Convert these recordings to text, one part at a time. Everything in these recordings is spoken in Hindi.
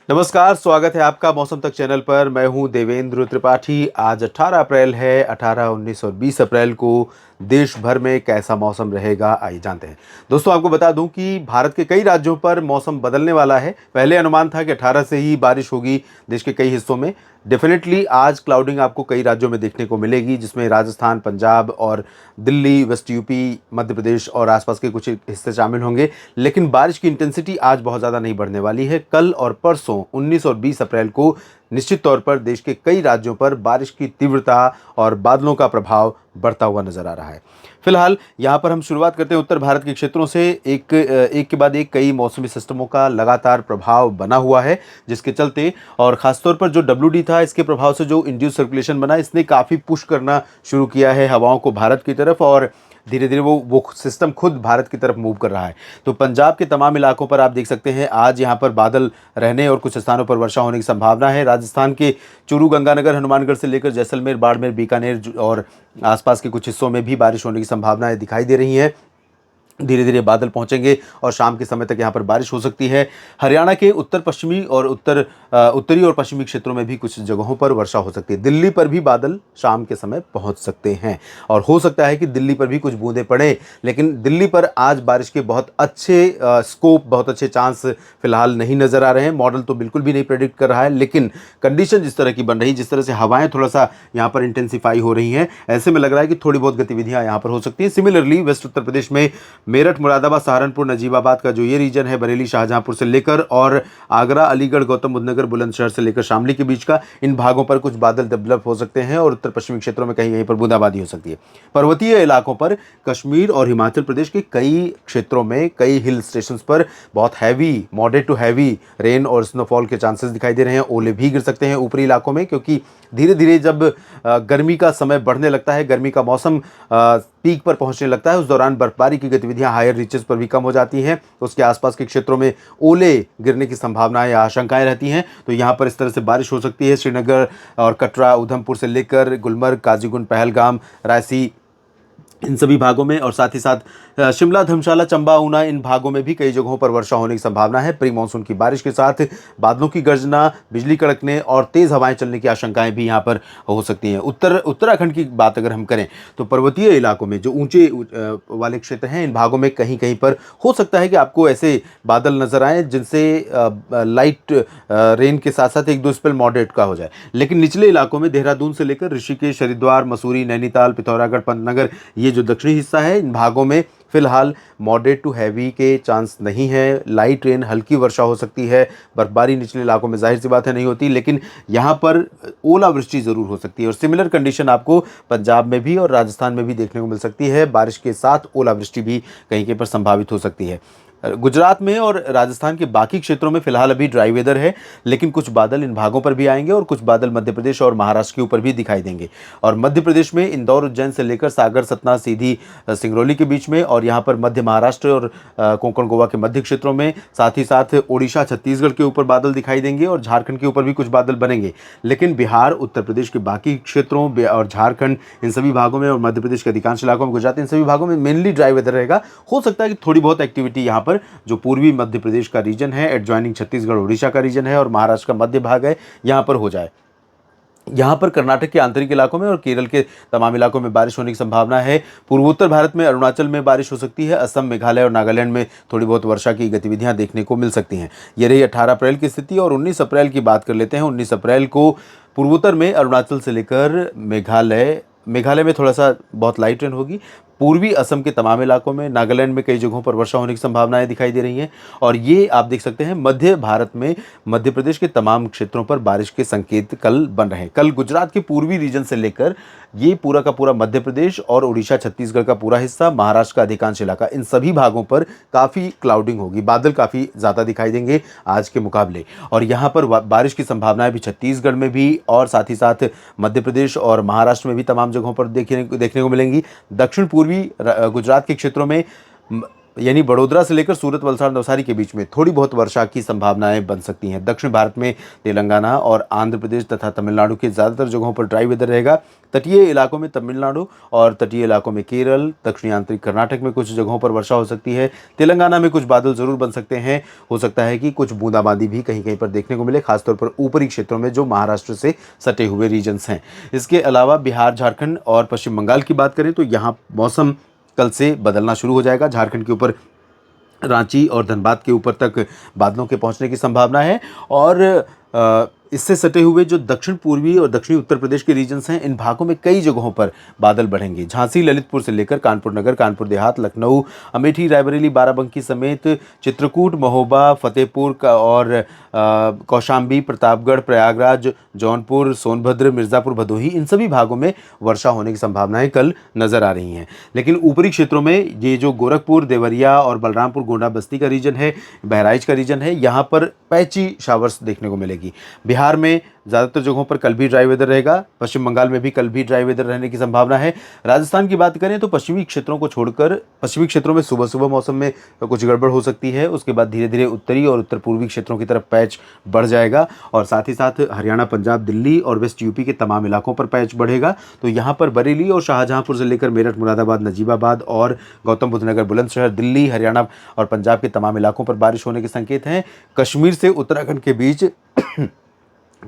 नमस्कार, स्वागत है आपका मौसम तक चैनल पर। मैं हूं देवेंद्र त्रिपाठी। आज 18 अप्रैल है। 18, 19 और 20 अप्रैल को देश भर में कैसा मौसम रहेगा, आइए जानते हैं। दोस्तों, आपको बता दूं कि भारत के कई राज्यों पर मौसम बदलने वाला है। पहले अनुमान था कि 18 से ही बारिश होगी देश के कई हिस्सों में। डेफिनेटली आज क्लाउडिंग आपको कई राज्यों में देखने को मिलेगी, जिसमें राजस्थान, पंजाब और दिल्ली, वेस्ट यूपी, मध्य प्रदेश और आसपास के कुछ हिस्से शामिल होंगे। लेकिन बारिश की इंटेंसिटी आज बहुत ज़्यादा नहीं बढ़ने वाली है। कल और परसों 19 और 20 अप्रैल को निश्चित तौर पर देश के कई राज्यों पर बारिश की तीव्रता और बादलों का प्रभाव बढ़ता हुआ नजर आ रहा है। फिलहाल यहाँ पर हम शुरुआत करते हैं उत्तर भारत के क्षेत्रों से। एक के बाद एक कई मौसमी सिस्टमों का लगातार प्रभाव बना हुआ है, जिसके चलते और ख़ासतौर पर जो WD था, इसके प्रभाव से जो इंड्यूस सर्कुलेशन बना, इसने काफ़ी पुश करना शुरू किया है हवाओं को भारत की तरफ, और धीरे धीरे वो सिस्टम खुद भारत की तरफ मूव कर रहा है। तो पंजाब के तमाम इलाकों पर आप देख सकते हैं आज यहाँ पर बादल रहने और कुछ स्थानों पर वर्षा होने की संभावना है। राजस्थान के चूरू, गंगानगर, हनुमानगढ़ से लेकर जैसलमेर, बाड़मेर, बीकानेर और आसपास के कुछ हिस्सों में भी बारिश होने की संभावनाएं दिखाई दे रही हैं। धीरे धीरे बादल पहुंचेंगे और शाम के समय तक यहाँ पर बारिश हो सकती है। हरियाणा के उत्तर पश्चिमी और उत्तरी और पश्चिमी क्षेत्रों में भी कुछ जगहों पर वर्षा हो सकती है। दिल्ली पर भी बादल शाम के समय पहुंच सकते हैं और हो सकता है कि दिल्ली पर भी कुछ बूंदें पड़ें। लेकिन दिल्ली पर आज बारिश के बहुत अच्छे स्कोप, बहुत अच्छे चांस फिलहाल नहीं नज़र आ रहे हैं। मॉडल तो बिल्कुल भी नहीं प्रेडिक्ट कर रहा है, लेकिन कंडीशन जिस तरह की बन रही, जिस तरह से हवाएं थोड़ा सा यहाँ पर इंटेंसिफाई हो रही हैं, ऐसे में लग रहा है कि थोड़ी बहुत गतिविधियाँ यहाँ पर हो सकती हैं। सिमिलरली वेस्ट उत्तर प्रदेश में मेरठ, मुरादाबाद, सहारनपुर, नजीबाबाद का जो ये रीजन है, बरेली, शाहजहांपुर से लेकर और आगरा, अलीगढ़, गौतम बुद्ध नगर, बुलंदशहर से लेकर शामली के बीच का, इन भागों पर कुछ बादल डेवलप हो सकते हैं और उत्तर पश्चिमी क्षेत्रों में कहीं कहीं पर बूंदाबांदी हो सकती है। पर्वतीय इलाकों पर कश्मीर और हिमाचल प्रदेश के कई क्षेत्रों में, कई हिल स्टेशंस पर बहुत heavy, moderate to heavy rain और स्नोफॉल के चांसेस दिखाई दे रहे हैं। ओले भी गिर सकते हैं ऊपरी इलाकों में, क्योंकि धीरे धीरे जब गर्मी का समय बढ़ने लगता है, गर्मी का मौसम पीक पर पहुंचने लगता है, उस दौरान बर्फबारी की गतिविधियां हायर रीचेस पर भी कम हो जाती हैं। उसके आसपास के क्षेत्रों में ओले गिरने की संभावनाएं या आशंकाएं रहती हैं। तो यहां पर इस तरह से बारिश हो सकती है। श्रीनगर और कटरा, उधमपुर से लेकर गुलमर्ग, काजीगुंड, पहलगाम, रायसी, इन सभी भागों में, और साथ ही साथ शिमला, धर्मशाला, चंबा, ऊना, इन भागों में भी कई जगहों पर वर्षा होने की संभावना है। प्री मानसून की बारिश के साथ बादलों की गर्जना, बिजली कड़कने और तेज़ हवाएं चलने की आशंकाएं भी यहाँ पर हो सकती हैं। उत्तराखंड की बात अगर हम करें तो पर्वतीय इलाकों में जो ऊंचे वाले क्षेत्र हैं, इन भागों में कहीं कहीं पर हो सकता है कि आपको ऐसे बादल नजर आए जिनसे लाइट रेन के साथ साथ एक दो स्पेल मॉडरेट का हो जाए। लेकिन निचले इलाकों में देहरादून से लेकर ऋषिकेश, हरिद्वार, मसूरी, नैनीताल, पिथौरागढ़, पंतनगर, ये जो दक्षिणी हिस्सा है, इन भागों में फिलहाल मॉडरेट टू हैवी के चांस नहीं है। लाइट रेन, हल्की वर्षा हो सकती है। बर्फबारी निचले इलाकों में जाहिर सी बात है नहीं होती, लेकिन यहाँ पर ओलावृष्टि ज़रूर हो सकती है। और सिमिलर कंडीशन आपको पंजाब में भी और राजस्थान में भी देखने को मिल सकती है। बारिश के साथ ओलावृष्टि भी कहीं कहीं पर संभावित हो सकती है। गुजरात में और राजस्थान के बाकी क्षेत्रों में फिलहाल अभी ड्राई वेदर है, लेकिन कुछ बादल इन भागों पर भी आएंगे और कुछ बादल मध्य प्रदेश और महाराष्ट्र के ऊपर भी दिखाई देंगे। और मध्य प्रदेश में इंदौर, उज्जैन से लेकर सागर, सतना, सीधी, सिंगरौली के बीच में, और यहाँ पर मध्य महाराष्ट्र और कोंकण, गोवा के मध्य क्षेत्रों में, साथ ही साथ ओडिशा, छत्तीसगढ़ के ऊपर बादल दिखाई देंगे और झारखंड के ऊपर भी कुछ बादल बनेंगे। लेकिन बिहार, उत्तर प्रदेश के बाकी क्षेत्रों और झारखंड, इन सभी भागों में, और मध्य प्रदेश के अधिकांश इलाकों में, गुजरात, इन सभी भागों में मेनली ड्राई वेदर रहेगा। हो सकता है कि थोड़ी बहुत एक्टिविटी यहाँ पर जो पूर्वी मध्य प्रदेश का रीजन है, एडजॉइनिंग छत्तीसगढ़, उड़ीसा का रीजन है और महाराष्ट्र का मध्य भाग है, यहाँ पर हो जाए। यहाँ पर कर्नाटक के आंतरिक इलाकों में और केरल के तमाम इलाकों में बारिश होने की संभावना है। पूर्वोत्तर भारत में अरुणाचल में बारिश हो सकती है। असम, मेघालय और नागालैंड में थोड़ी बहुत वर्षा की गतिविधियां देखने को मिल सकती हैं। ये रही 18 अप्रैल की स्थिति। और 19 अप्रैल की बात कर लेते हैं। 19 अप्रैल को पूर्वोत्तर में अरुणाचल से लेकर मेघालय में थोड़ा सा बहुत लाइट रेन होगी। पूर्वी असम के तमाम इलाकों में, नागालैंड में कई जगहों पर वर्षा होने की संभावनाएं दिखाई दे रही हैं। और ये आप देख सकते हैं मध्य भारत में मध्य प्रदेश के तमाम क्षेत्रों पर बारिश के संकेत कल बन रहे हैं। कल गुजरात के पूर्वी रीजन से लेकर ये पूरा का पूरा मध्य प्रदेश और उड़ीसा, छत्तीसगढ़ का पूरा हिस्सा, महाराष्ट्र का अधिकांश इलाका, इन सभी भागों पर काफ़ी क्लाउडिंग होगी। बादल काफ़ी ज़्यादा दिखाई देंगे आज के मुकाबले। और यहाँ पर बारिश की संभावनाएं भी छत्तीसगढ़ में भी और साथ ही साथ मध्य प्रदेश और महाराष्ट्र में भी तमाम जगहों पर देखने को मिलेंगी। दक्षिण पूर्वी गुजरात के क्षेत्रों में यानी बड़ोदरा से लेकर सूरत, वलसाड़, नवसारी के बीच में थोड़ी बहुत वर्षा की संभावनाएं बन सकती हैं। दक्षिण भारत में तेलंगाना और आंध्र प्रदेश तथा तमिलनाडु के ज़्यादातर जगहों पर ड्राई वेदर रहेगा। तटीय इलाकों में तमिलनाडु और तटीय इलाकों में केरल, दक्षिणी आंतरिक कर्नाटक में कुछ जगहों पर वर्षा हो सकती है। तेलंगाना में कुछ बादल जरूर बन सकते हैं। हो सकता है कि कुछ बूंदाबांदी भी कहीं कहीं पर देखने को मिले, खासतौर पर ऊपरी क्षेत्रों में जो महाराष्ट्र से सटे हुए रीजन्स हैं। इसके अलावा बिहार, झारखंड और पश्चिम बंगाल की बात करें तो यहाँ मौसम कल से बदलना शुरू हो जाएगा। झारखंड के ऊपर, रांची और धनबाद के ऊपर तक बादलों के पहुंचने की संभावना है। और इससे सटे हुए जो दक्षिण पूर्वी और दक्षिणी उत्तर प्रदेश के रीजन्स हैं, इन भागों में कई जगहों पर बादल बढ़ेंगे। झांसी, ललितपुर से लेकर कानपुर नगर, कानपुर देहात, लखनऊ, अमेठी, रायबरेली, बाराबंकी समेत चित्रकूट, महोबा, फतेहपुर का और कौशाम्बी, प्रतापगढ़, प्रयागराज, जौनपुर, सोनभद्र, मिर्ज़ापुर, भदोही, इन सभी भागों में वर्षा होने की संभावनाएं कल नजर आ रही हैं। लेकिन ऊपरी क्षेत्रों में ये जो गोरखपुर, देवरिया और बलरामपुर, गोंडा, बस्ती का रीजन है, बहराइच का रीजन है, यहाँ पर पैची शावर्स देखने को मिलेगी। बिहार में ज़्यादातर जगहों पर कल भी ड्राई वेदर रहेगा। पश्चिम बंगाल में भी कल भी ड्राई वेदर रहने की संभावना है। राजस्थान की बात करें तो पश्चिमी क्षेत्रों को छोड़कर पश्चिमी क्षेत्रों में सुबह सुबह मौसम में कुछ गड़बड़ हो सकती है। उसके बाद धीरे धीरे उत्तरी और उत्तर पूर्वी क्षेत्रों की तरफ पैच बढ़ जाएगा और साथ ही साथ हरियाणा, पंजाब, दिल्ली और वेस्ट यूपी के तमाम इलाकों पर पैच बढ़ेगा। तो यहाँ पर बरेली और शाहजहांपुर से लेकर मेरठ, मुरादाबाद, नजीबाबाद और गौतम बुद्ध नगर, बुलंदशहर, दिल्ली, हरियाणा और पंजाब के तमाम इलाकों पर बारिश होने के संकेत हैं। कश्मीर से उत्तराखंड के बीच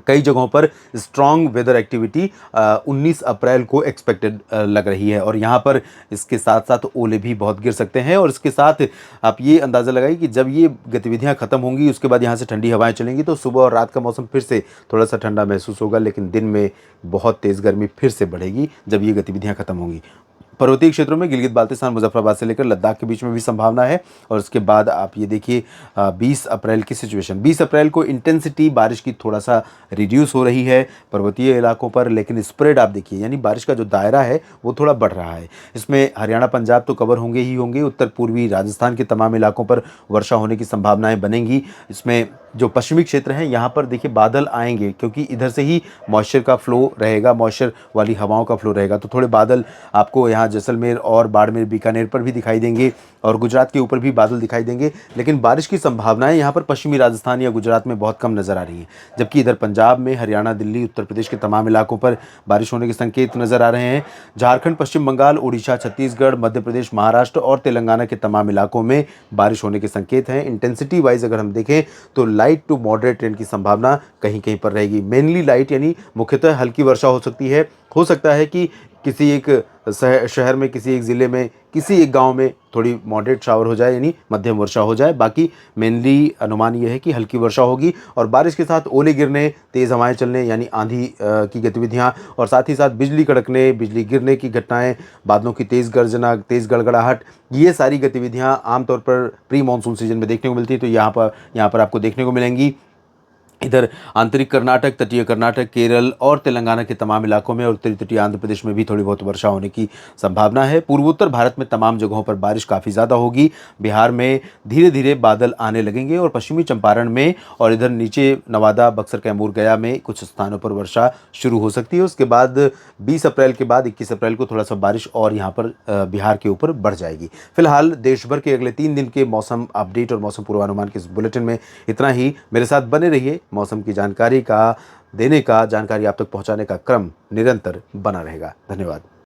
कई जगहों पर स्ट्रॉन्ग वेदर एक्टिविटी 19 अप्रैल को एक्सपेक्टेड लग रही है और यहाँ पर इसके साथ साथ ओले भी बहुत गिर सकते हैं। और इसके साथ आप ये अंदाज़ा लगाइए कि जब ये गतिविधियाँ खत्म होंगी उसके बाद यहाँ से ठंडी हवाएं चलेंगी तो सुबह और रात का मौसम फिर से थोड़ा सा ठंडा महसूस होगा, लेकिन दिन में बहुत तेज़ गर्मी फिर से बढ़ेगी जब ये गतिविधियाँ खत्म होंगी। पर्वतीय क्षेत्रों में गिलगित बाल्टिस्तान, मुजफ्फराबाद से लेकर लद्दाख के बीच में भी संभावना है। और उसके बाद आप ये देखिए 20 अप्रैल की सिचुएशन। 20 अप्रैल को इंटेंसिटी बारिश की थोड़ा सा रिड्यूस हो रही है पर्वतीय इलाकों पर, लेकिन स्प्रेड आप देखिए, यानी बारिश का जो दायरा है वो थोड़ा बढ़ रहा है। इसमें हरियाणा, पंजाब तो कवर होंगे ही होंगे। उत्तर पूर्वी राजस्थान के तमाम इलाकों पर वर्षा होने की संभावनाएं बनेंगी। इसमें जो पश्चिमी क्षेत्र हैं यहाँ पर देखिए बादल आएंगे क्योंकि इधर से ही मॉइस्चर का फ्लो रहेगा, मॉइस्चर वाली हवाओं का फ्लो रहेगा। तो थोड़े बादल आपको यहाँ जैसलमेर और बाड़मेर, बीकानेर पर भी दिखाई देंगे और गुजरात के ऊपर भी बादल दिखाई देंगे। लेकिन बारिश की संभावनाएं यहाँ पर पश्चिमी राजस्थान या गुजरात में बहुत कम नज़र आ रही हैं, जबकि इधर पंजाब में, हरियाणा, दिल्ली, उत्तर प्रदेश के तमाम इलाकों पर बारिश होने के संकेत नज़र आ रहे हैं। झारखंड, पश्चिम बंगाल, उड़ीसा, छत्तीसगढ़, मध्य प्रदेश, महाराष्ट्र और तेलंगाना के तमाम इलाकों में बारिश होने के संकेत हैं। इंटेंसिटी वाइज अगर हम देखें तो लाइट टू मॉडरेट रेन की संभावना कहीं कहीं पर रहेगी। मेनली लाइट यानी मुख्यतः हल्की वर्षा हो सकती है। हो सकता है कि किसी एक शहर में, किसी एक ज़िले में, किसी एक गांव में थोड़ी मॉडरेट शावर हो जाए यानी मध्यम वर्षा हो जाए। बाकी मेनली अनुमान यह है कि हल्की वर्षा होगी और बारिश के साथ ओले गिरने, तेज़ हवाएं चलने यानी आंधी की गतिविधियां और साथ ही साथ बिजली कड़कने, बिजली गिरने की घटनाएं, बादलों की तेज़ गर्जना, तेज़ गड़गड़ाहट, ये सारी गतिविधियां आमतौर पर प्री मानसून सीजन में देखने को मिलती है। तो यहाँ पर आपको देखने को मिलेंगी। इधर आंतरिक कर्नाटक, तटीय कर्नाटक, केरल और तेलंगाना के तमाम इलाकों में और उत्तरी तटीय आंध्र प्रदेश में भी थोड़ी बहुत वर्षा होने की संभावना है। पूर्वोत्तर भारत में तमाम जगहों पर बारिश काफ़ी ज़्यादा होगी। बिहार में धीरे धीरे बादल आने लगेंगे और पश्चिमी चंपारण में और इधर नीचे नवादा, बक्सर, कैमूर, गया में कुछ स्थानों पर वर्षा शुरू हो सकती है। उसके बाद 20 अप्रैल के बाद 21 अप्रैल को थोड़ा सा बारिश और यहाँ पर बिहार के ऊपर बढ़ जाएगी। फिलहाल देश भर के अगले 3 दिन के मौसम अपडेट और मौसम पूर्वानुमान के इस बुलेटिन में इतना ही। मेरे साथ बने रहिए। मौसम की जानकारी आप तक पहुंचाने का क्रम निरंतर बना रहेगा। धन्यवाद।